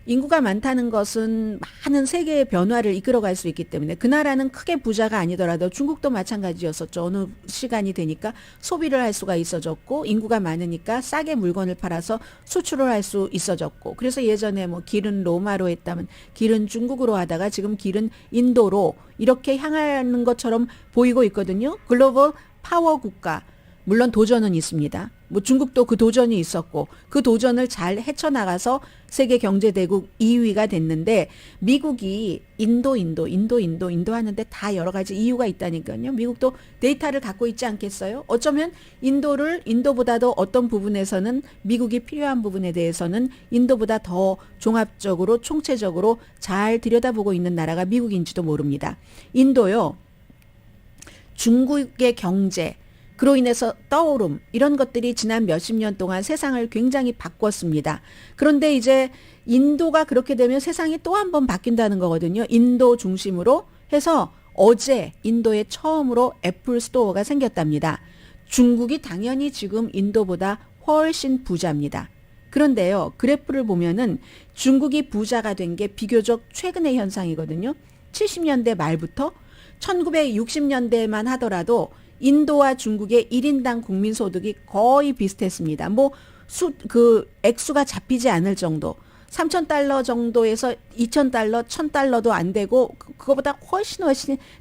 인구가 많다는 것은 많은 세계의 변화를 이끌어갈 수 있기 때문에 그 나라는 크게 부자가 아니더라도 중국도 마찬가지였었죠. 어느 시간이 되니까 소비를 할 수가 있어졌고 인구가 많으니까 싸게 물건을 팔아서 수출을 할 수 있어졌고 그래서 예전에 뭐 길은 로마로 했다면 길은 중국으로 하다가 지금 길은 인도로 이렇게 향하는 것처럼 보이고 있거든요. 글로벌 파워 국가 물론 도전은 있습니다. 뭐 중국도 그 도전이 있었고 그 도전을 잘 헤쳐나가서 세계 경제대국 2위가 됐는데 미국이 인도 하는데 다 여러 가지 이유가 있다니까요. 미국도 데이터를 갖고 있지 않겠어요? 어쩌면 인도보다도 어떤 부분에서는 미국이 필요한 부분에 대해서는 인도보다 더 종합적으로 총체적으로 잘 들여다보고 있는 나라가 미국인지도 모릅니다. 인도요. 중국의 경제 그로 인해서 떠오름 이런 것들이 지난 몇십 년 동안 세상을 굉장히 바꿨습니다. 그런데 이제 인도가 그렇게 되면 세상이 또 한 번 바뀐다는 거거든요. 인도 중심으로 해서 어제 인도에 처음으로 애플 스토어가 생겼답니다. 중국이 당연히 지금 인도보다 훨씬 부자입니다. 그런데요. 그래프를 보면은 중국이 부자가 된 게 비교적 최근의 현상이거든요. 70년대 말부터 1960년대만 하더라도 인도와 중국의 1인당 국민소득이 거의 비슷했습니다. 액수가 잡히지 않을 정도. 3,000달러 정도에서 2,000달러, 1,000달러도 안 되고 그거보다 훨씬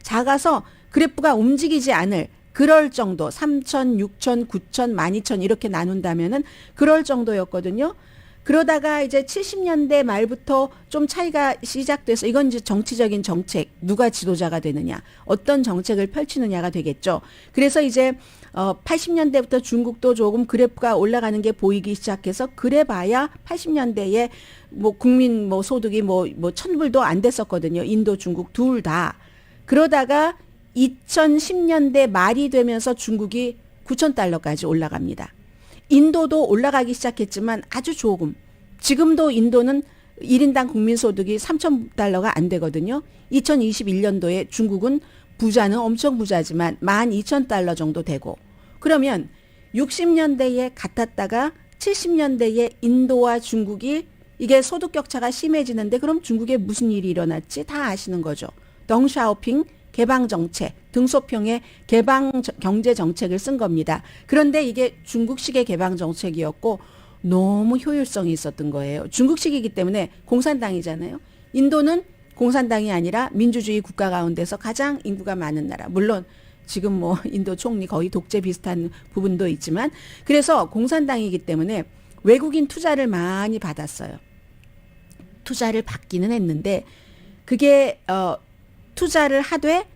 작아서 그래프가 움직이지 않을 그럴 정도 3천, 6천, 9천, 12,000 이렇게 나눈다면은 그럴 정도였거든요. 그러다가 이제 70년대 말부터 좀 차이가 시작돼서 이건 이제 정치적인 정책, 누가 지도자가 되느냐, 어떤 정책을 펼치느냐가 되겠죠. 그래서 이제 80년대부터 중국도 조금 그래프가 올라가는 게 보이기 시작해서 그래봐야 80년대에 뭐 국민 뭐 소득이 뭐 1,000불도 안 됐었거든요. 인도, 중국 둘 다. 그러다가 2010년대 말이 되면서 중국이 9,000달러까지 올라갑니다. 인도도 올라가기 시작했지만 아주 조금. 지금도 인도는 1인당 국민소득이 3,000달러가 안 되거든요. 2021년도에 중국은 부자는 엄청 부자지만 12,000달러 정도 되고, 그러면 60년대에 같았다가 70년대에 인도와 중국이 이게 소득 격차가 심해지는데 그럼 중국에 무슨 일이 일어났지? 다 아시는 거죠. 덩샤오핑 개방정책, 등소평의 개방 경제 정책을 쓴 겁니다. 그런데 이게 중국식의 개방 정책이었고 너무 효율성이 있었던 거예요. 중국식이기 때문에 공산당이잖아요. 인도는 공산당이 아니라 민주주의 국가 가운데서 가장 인구가 많은 나라. 물론 지금 뭐 인도 총리 거의 독재 비슷한 부분도 있지만, 그래서 공산당이기 때문에 외국인 투자를 많이 받았어요. 투자를 받기는 했는데 그게 투자를 하되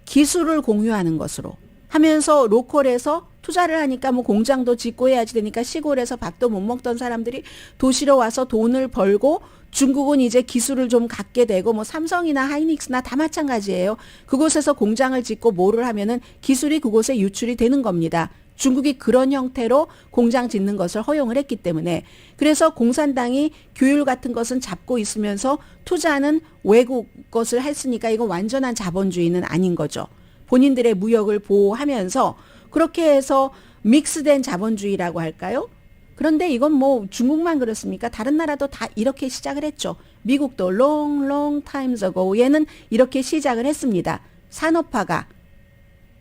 기술을 공유하는 것으로 하면서 로컬에서 투자를 하니까 뭐 공장도 짓고 해야지 되니까 시골에서 밥도 못 먹던 사람들이 도시로 와서 돈을 벌고, 중국은 이제 기술을 좀 갖게 되고 뭐 삼성이나 하이닉스나 다 마찬가지예요. 그곳에서 공장을 짓고 뭐를 하면은 기술이 그곳에 유출이 되는 겁니다. 중국이 그런 형태로 공장 짓는 것을 허용을 했기 때문에. 그래서 공산당이 규율 같은 것은 잡고 있으면서 투자는 외국 것을 했으니까 이거 완전한 자본주의는 아닌 거죠. 본인들의 무역을 보호하면서 그렇게 해서 믹스된 자본주의라고 할까요? 그런데 이건 뭐 중국만 그렇습니까? 다른 나라도 다 이렇게 시작을 했죠. 미국도 long times ago 얘는 이렇게 시작을 했습니다. 산업화가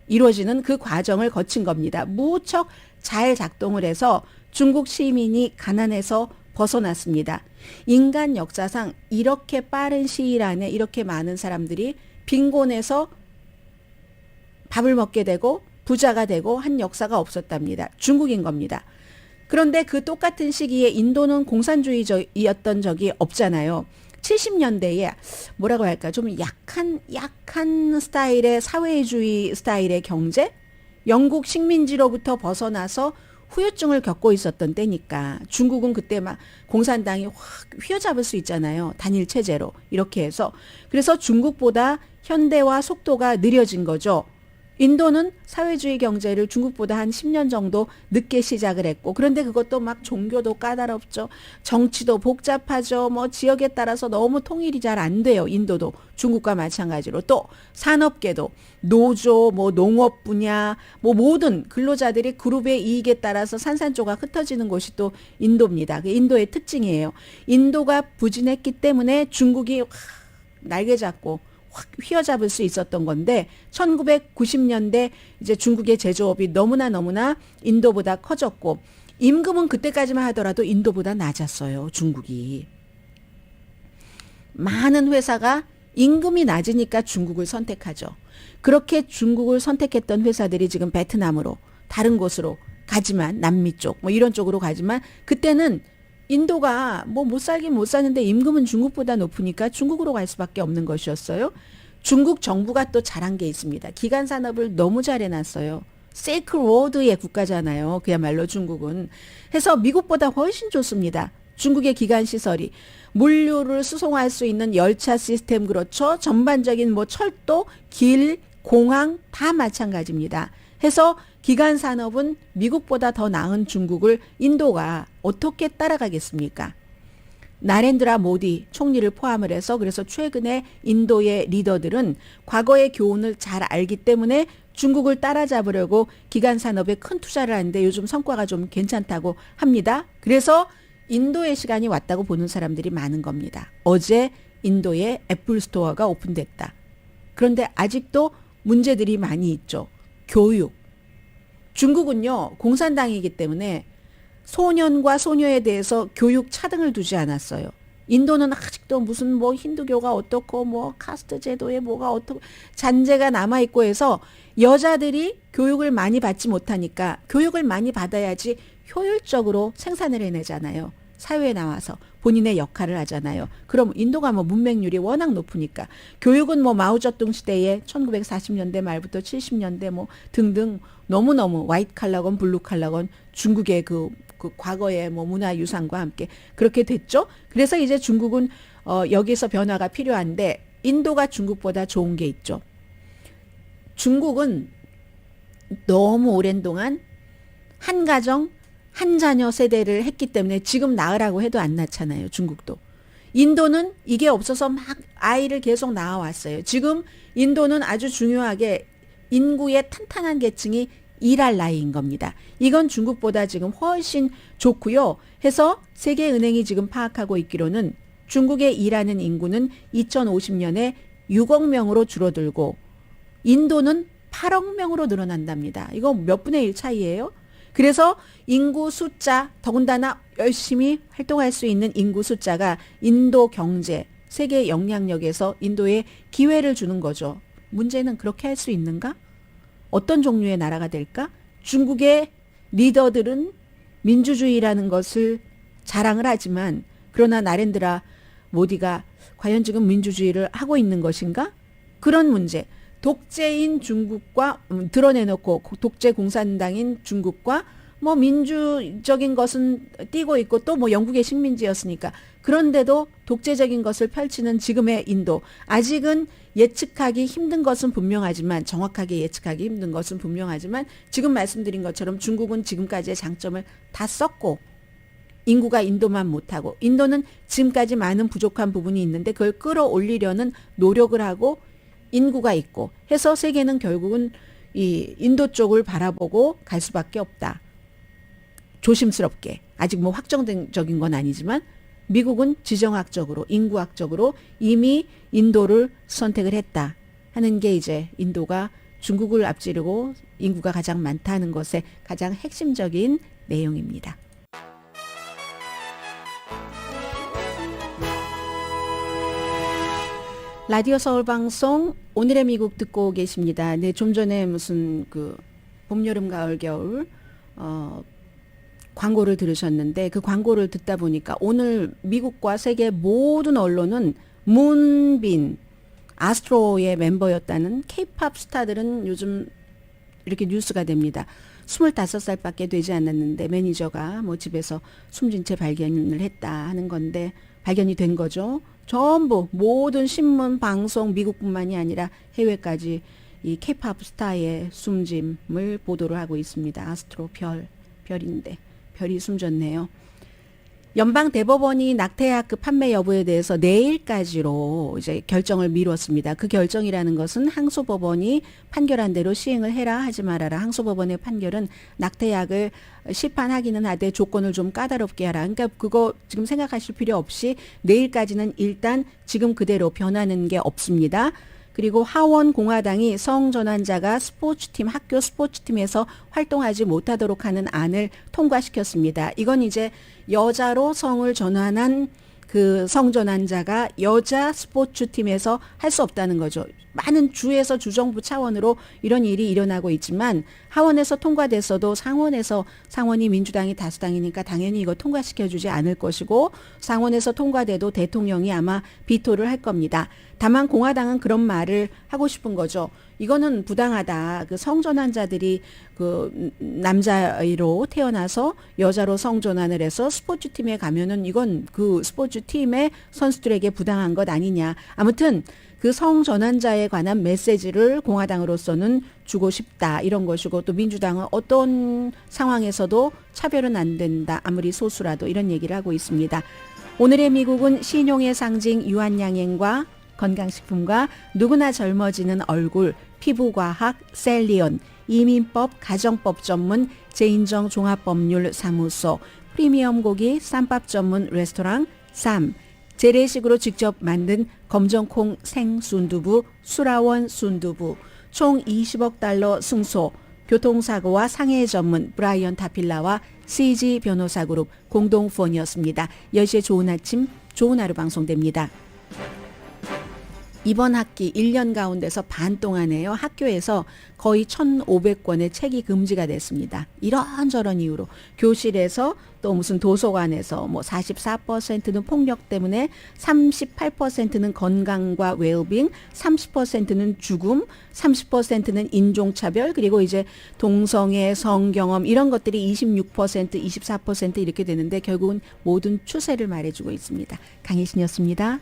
이루어지는 그 과정을 거친 겁니다. 무척 잘 작동을 해서 중국 시민이 가난에서 벗어났습니다. 인간 역사상 이렇게 빠른 시일 안에 이렇게 많은 사람들이 빈곤에서 밥을 먹게 되고 부자가 되고 한 역사가 없었답니다. 중국인 겁니다. 그런데 그 똑같은 시기에 인도는 공산주의였던 적이 없잖아요. 70년대에 뭐라고 할까, 좀 약한 스타일의 사회주의 스타일의 경제, 영국 식민지로부터 벗어나서 후유증을 겪고 있었던 때니까 중국은 그때 막 공산당이 확 휘어잡을 수 있잖아요. 단일 체제로 이렇게 해서. 그래서 중국보다 현대화 속도가 느려진 거죠. 인도는 사회주의 경제를 중국보다 한 10년 정도 늦게 시작을 했고, 그런데 그것도 막 종교도 까다롭죠. 정치도 복잡하죠. 뭐 지역에 따라서 너무 통일이 잘 안 돼요. 인도도 중국과 마찬가지로. 또 산업계도 노조, 뭐 농업 분야, 뭐 모든 근로자들이 그룹의 이익에 따라서 산산조각 흩어지는 곳이 또 인도입니다. 그 인도의 특징이에요. 인도가 부진했기 때문에 중국이 날개 잡고 확 휘어잡을 수 있었던 건데, 1990년대 이제 중국의 제조업이 너무나 인도보다 커졌고, 임금은 그때까지만 하더라도 인도보다 낮았어요. 중국이. 많은 회사가 임금이 낮으니까 중국을 선택하죠. 그렇게 중국을 선택했던 회사들이 지금 베트남으로, 다른 곳으로 가지만, 남미 쪽 뭐 이런 쪽으로 가지만, 그때는 인도가 뭐 못 살긴 못 사는데 임금은 중국보다 높으니까 중국으로 갈 수밖에 없는 것이었어요. 중국 정부가 또 잘한 게 있습니다. 기간 산업을 너무 잘 해놨어요. 세이클로드의 국가잖아요. 그야말로 중국은. 해서 미국보다 훨씬 좋습니다. 중국의 기간 시설이. 물류를 수송할 수 있는 열차 시스템 그렇죠. 전반적인 뭐 철도, 길, 공항 다 마찬가지입니다. 해서 기간 산업은 미국보다 더 나은 중국을 인도가 어떻게 따라가겠습니까? 나렌드라 모디 총리를 포함을 해서, 그래서 최근에 인도의 리더들은 과거의 교훈을 잘 알기 때문에 중국을 따라잡으려고 기간 산업에 큰 투자를 하는데 요즘 성과가 좀 괜찮다고 합니다. 그래서 인도의 시간이 왔다고 보는 사람들이 많은 겁니다. 어제 인도에 애플 스토어가 오픈됐다. 그런데 아직도 문제들이 많이 있죠. 교육. 중국은요, 공산당이기 때문에 소년과 소녀에 대해서 교육 차등을 두지 않았어요. 인도는 아직도 무슨 뭐 힌두교가 어떻고 뭐 카스트 제도에 뭐가 어떻고 잔재가 남아있고 해서 여자들이 교육을 많이 받지 못하니까 교육을 많이 받아야지 효율적으로 생산을 해내잖아요. 사회에 나와서 본인의 역할을 하잖아요. 그럼 인도가 뭐 문맹률이 워낙 높으니까 교육은 뭐 마오쩌둥 시대에 1940년대 말부터 70년대 뭐 등등 너무너무 화이트 칼라건 블루 칼라건 중국의 그 과거의 뭐 문화유산과 함께 그렇게 됐죠. 그래서 이제 중국은 여기서 변화가 필요한데 인도가 중국보다 좋은 게 있죠. 중국은 너무 오랜 동안 한 가정 한 자녀 세대를 했기 때문에 지금 낳으라고 해도 안 낳잖아요. 중국도. 인도는 이게 없어서 막 아이를 계속 낳아왔어요. 지금 인도는 아주 중요하게 인구의 탄탄한 계층이 일할 나이인 겁니다. 이건 중국보다 지금 훨씬 좋고요. 해서 세계은행이 지금 파악하고 있기로는 중국의 일하는 인구는 2050년에 6억 명으로 줄어들고 인도는 8억 명으로 늘어난답니다. 이거 몇 분의 1 차이예요? 그래서 인구 숫자, 더군다나 열심히 활동할 수 있는 인구 숫자가 인도 경제, 세계 영향력에서 인도에 기회를 주는 거죠. 문제는 그렇게 할 수 있는가? 어떤 종류의 나라가 될까? 중국의 리더들은 민주주의라는 것을 자랑을 하지만 그러나 나렌드라 모디가 과연 지금 민주주의를 하고 있는 것인가? 그런 문제. 독재인 중국과 드러내놓고 독재 공산당인 중국과 뭐 민주적인 것은 띄고 있고 또 뭐 영국의 식민지였으니까 그런데도 독재적인 것을 펼치는 지금의 인도 아직은 예측하기 힘든 것은 분명하지만 정확하게 예측하기 힘든 것은 분명하지만 지금 말씀드린 것처럼 중국은 지금까지의 장점을 다 썼고 인구가 인도만 못하고 인도는 지금까지 많은 부족한 부분이 있는데 그걸 끌어올리려는 노력을 하고 인구가 있고 해서 세계는 결국은 이 인도 쪽을 바라보고 갈 수밖에 없다. 조심스럽게 아직 뭐 확정적인 건 아니지만 미국은 지정학적으로 인구학적으로 이미 인도를 선택을 했다 하는 게 이제 인도가 중국을 앞지르고 인구가 가장 많다는 것의 가장 핵심적인 내용입니다. 라디오 서울 방송 오늘의 미국 듣고 계십니다. 네, 좀 전에 무슨 그 봄, 여름, 가을, 겨울 광고를 들으셨는데 그 광고를 듣다 보니까 오늘 미국과 세계 모든 언론은 문빈 아스트로의 멤버였다는 K-팝 스타들은 요즘 이렇게 뉴스가 됩니다. 25살밖에 되지 않았는데 매니저가 뭐 집에서 숨진 채 발견을 했다 하는 건데 발견이 된 거죠. 전부 모든 신문, 방송, 미국뿐만이 아니라 해외까지 이 K-팝 스타의 숨짐을 보도를 하고 있습니다. 아스트로 별인데 별이 숨졌네요. 연방 대법원이 낙태약 판매 여부에 대해서 내일까지로 이제 결정을 미뤘습니다. 그 결정이라는 것은 항소법원이 판결한 대로 시행을 해라 하지 말아라. 항소법원의 판결은 낙태약을 시판하기는 하되 조건을 좀 까다롭게 하라. 그러니까 그거 지금 생각하실 필요 없이 내일까지는 일단 지금 그대로 변하는 게 없습니다. 그리고 하원 공화당이 성전환자가 스포츠팀, 학교 스포츠팀에서 활동하지 못하도록 하는 안을 통과시켰습니다. 이건 이제 여자로 성을 전환한 그 성전환자가 여자 스포츠팀에서 할 수 없다는 거죠. 많은 주에서 주정부 차원으로 이런 일이 일어나고 있지만 하원에서 통과됐어도 상원이 민주당이 다수당이니까 당연히 이거 통과시켜주지 않을 것이고 상원에서 통과돼도 대통령이 아마 비토를 할 겁니다. 다만 공화당은 그런 말을 하고 싶은 거죠. 이거는 부당하다. 그 성전환자들이 그 남자로 태어나서 여자로 성전환을 해서 스포츠팀에 가면은 이건 그 스포츠팀의 선수들에게 부당한 것 아니냐. 아무튼 그 성전환자에 관한 메시지를 공화당으로서는 주고 싶다. 이런 것이고 또 민주당은 어떤 상황에서도 차별은 안 된다. 아무리 소수라도 이런 얘기를 하고 있습니다. 오늘의 미국은 신용의 상징 유한양행과 건강식품과 누구나 젊어지는 얼굴, 피부과학, 셀리온, 이민법, 가정법 전문, 제인정 종합법률사무소, 프리미엄 고기, 쌈밥 전문 레스토랑, 쌈, 재래식으로 직접 만든 검정콩 생순두부, 수라원 순두부, 총 20억 달러 승소, 교통사고와 상해 전문 브라이언 타필라와 CG 변호사 그룹 공동후원이었습니다. 10시에 좋은 아침 좋은 하루 방송됩니다. 이번 학기 1년 가운데서 반 동안에요. 학교에서 거의 1,500권의 책이 금지가 됐습니다. 이런저런 이유로 교실에서 또 무슨 도서관에서 뭐 44%는 폭력 때문에 38%는 건강과 웰빙, 30%는 죽음, 30%는 인종차별, 그리고 이제 동성애, 성경험 이런 것들이 26%, 24% 이렇게 되는데 결국은 모든 추세를 말해주고 있습니다. 강혜신이었습니다.